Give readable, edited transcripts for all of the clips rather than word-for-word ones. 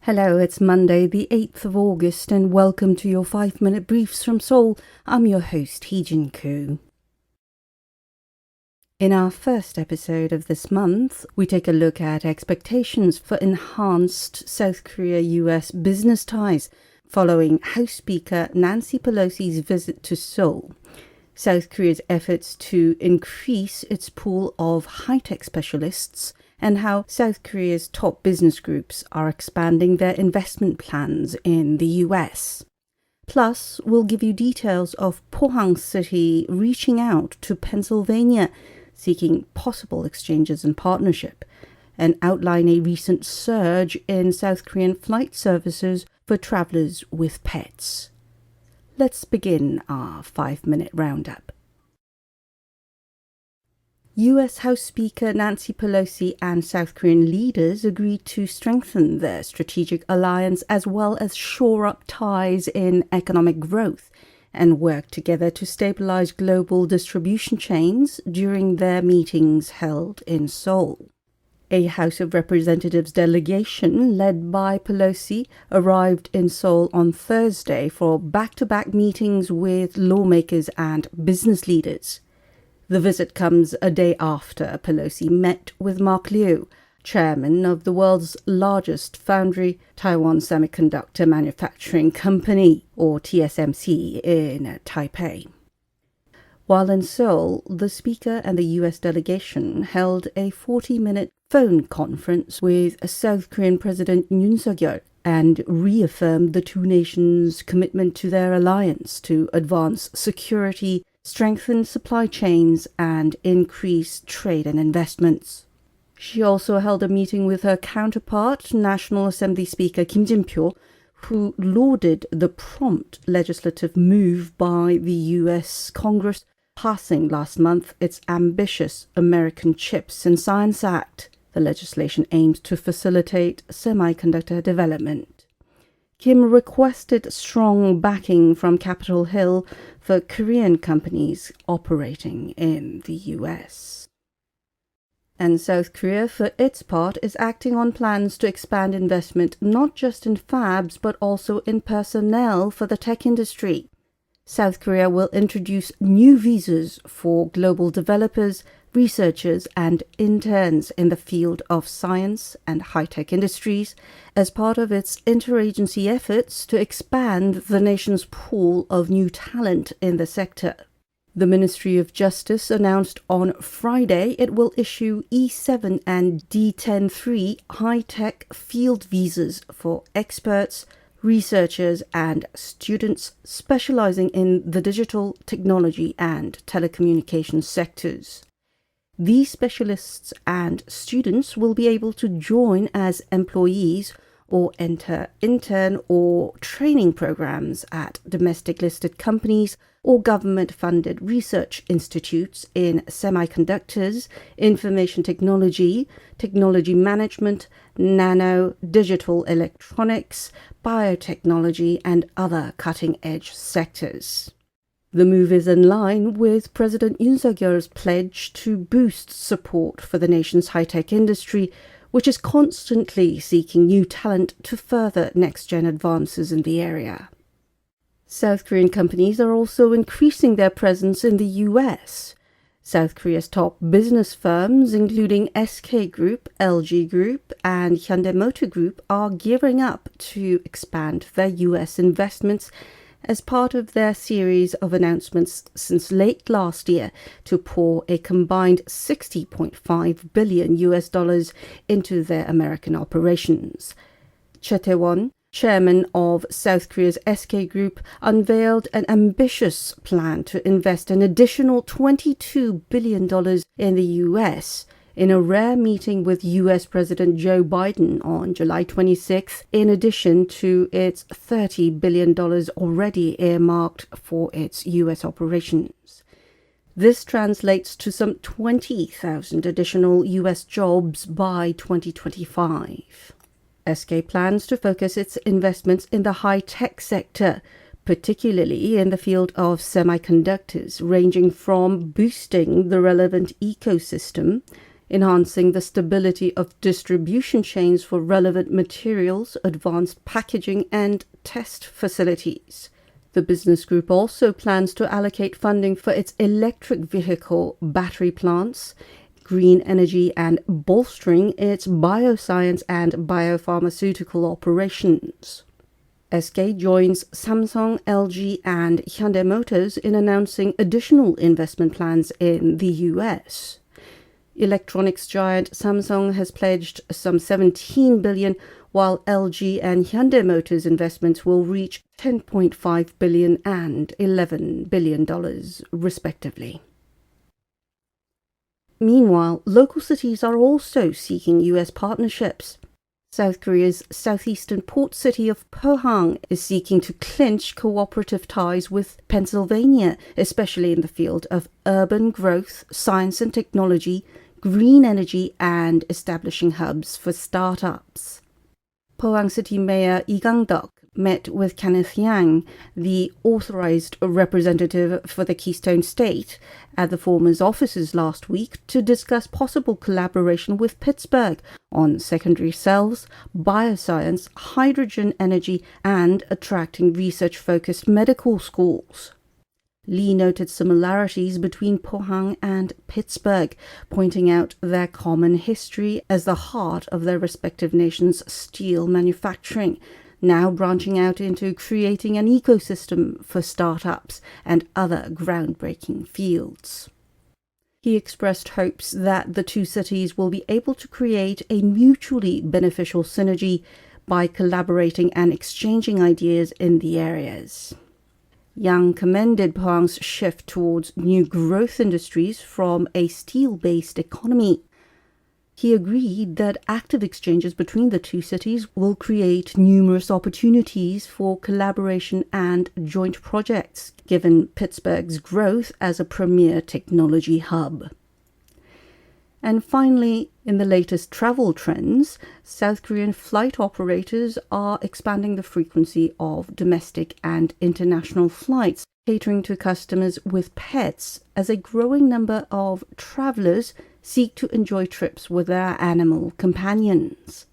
Hello, it's Monday, the 8th of August, and welcome to your 5-minute briefs from Seoul. I'm your host, Heejin Koo. In our first episode of this month, we take a look at expectations for enhanced South Korea-US business ties following House Speaker Nancy Pelosi's visit to Seoul. South Korea's efforts to increase its pool of high-tech specialists and how South Korea's top business groups are expanding their investment plans in the US. Plus, we'll give you details of Pohang City reaching out to Pennsylvania, seeking possible exchanges and partnership, and outline a recent surge in South Korean flight services for travelers with pets. Let's begin our 5-minute roundup. US House Speaker Nancy Pelosi and South Korean leaders agreed to strengthen their strategic alliance as well as shore up ties in economic growth and work together to stabilize global distribution chains during their meetings held in Seoul. A House of Representatives delegation led by Pelosi arrived in Seoul on Thursday for back-to-back meetings with lawmakers and business leaders. The visit comes a day after Pelosi met with Mark Liu, chairman of the world's largest foundry, Taiwan Semiconductor Manufacturing Company, or TSMC, in Taipei. While in Seoul, the speaker and the US delegation held a 40-minute phone conference with South Korean President Yoon Suk-yeol and reaffirmed the two nations' commitment to their alliance to advance security, strengthen supply chains, and increase trade and investments. She also held a meeting with her counterpart, National Assembly Speaker Kim Jin-pyo, who lauded the prompt legislative move by the U.S. Congress passing last month its ambitious American Chips and Science Act. The legislation aims to facilitate semiconductor development. Kim requested strong backing from Capitol Hill for Korean companies operating in the US. And South Korea, for its part, is acting on plans to expand investment not just in fabs but also in personnel for the tech industry. South Korea will introduce new visas for global developers, researchers, and interns in the field of science and high-tech industries as part of its interagency efforts to expand the nation's pool of new talent in the sector. The Ministry of Justice announced on Friday it will issue E7 and D10-3 high-tech field visas for experts, researchers, and students specializing in the digital, technology, and telecommunications sectors. These specialists and students will be able to join as employees or enter intern or training programs at domestic listed companies or government-funded research institutes in semiconductors, information technology, technology management, nano, digital electronics, biotechnology, and other cutting-edge sectors. The move is in line with President Yoon Suk-yeol's pledge to boost support for the nation's high-tech industry, which is constantly seeking new talent to further next-gen advances in the area. South Korean companies are also increasing their presence in the US. South Korea's top business firms, including SK Group, LG Group, and Hyundai Motor Group, are gearing up to expand their US investments as part of their series of announcements since late last year to pour a combined $60.5 billion into their American operations. Choi Tae-won, chairman of South Korea's SK Group, unveiled an ambitious plan to invest an additional $22 billion in the US in a rare meeting with US President Joe Biden on July 26th, in addition to its $30 billion already earmarked for its US operations. This translates to some 20,000 additional US jobs by 2025. SK plans to focus its investments in the high-tech sector, particularly in the field of semiconductors, ranging from boosting the relevant ecosystem, enhancing the stability of distribution chains for relevant materials, advanced packaging, and test facilities. The business group also plans to allocate funding for its electric vehicle battery plants, green energy, and bolstering its bioscience and biopharmaceutical operations. SK joins Samsung, LG, and Hyundai Motors in announcing additional investment plans in the US. Electronics giant Samsung has pledged some $17 billion, while LG and Hyundai Motors investments will reach $10.5 billion and $11 billion, respectively. Meanwhile, local cities are also seeking US partnerships. South Korea's southeastern port city of Pohang is seeking to clinch cooperative ties with Pennsylvania, especially in the field of urban growth, science and technology, green energy, and establishing hubs for startups. Pohang City Mayor Lee Gang-duk met with Kenneth Yang, the authorized representative for the Keystone State, at the former's offices last week to discuss possible collaboration with Pittsburgh on secondary cells, bioscience, hydrogen energy, and attracting research-focused medical schools. Lee noted similarities between Pohang and Pittsburgh, pointing out their common history as the heart of their respective nations' steel manufacturing, now branching out into creating an ecosystem for startups and other groundbreaking fields. He expressed hopes that the two cities will be able to create a mutually beneficial synergy by collaborating and exchanging ideas in the areas. Yang commended Pohang's shift towards new growth industries from a steel-based economy. He agreed that active exchanges between the two cities will create numerous opportunities for collaboration and joint projects, given Pittsburgh's growth as a premier technology hub. And finally, in the latest travel trends, South Korean flight operators are expanding the frequency of domestic and international flights, catering to customers with pets as a growing number of travelers seek to enjoy trips with their animal companions.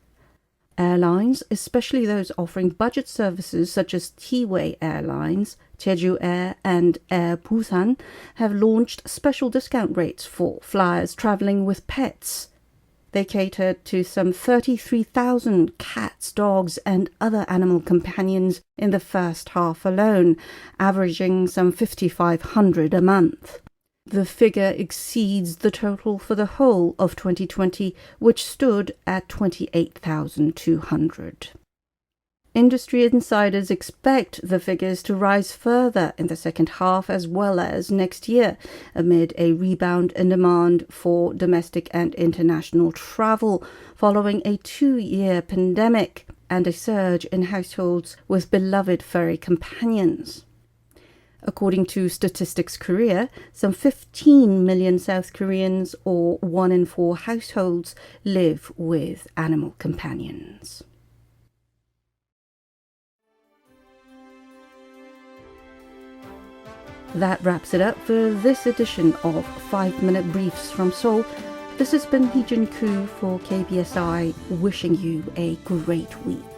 Airlines, especially those offering budget services such as T-Way Airlines, Jeju Air, and Air Busan, have launched special discount rates for flyers traveling with pets. They catered to some 33,000 cats, dogs, and other animal companions in the first half alone, averaging some 5,500 a month. The figure exceeds the total for the whole of 2020, which stood at 28,200. Industry insiders expect the figures to rise further in the second half as well as next year, amid a rebound in demand for domestic and international travel following a 2-year pandemic and a surge in households with beloved furry companions. According to Statistics Korea, some 15 million South Koreans, or 1 in 4 households, live with animal companions. That wraps it up for this edition of 5-Minute Briefs from Seoul. This has been Hee-jun Koo for KBSI, wishing you a great week.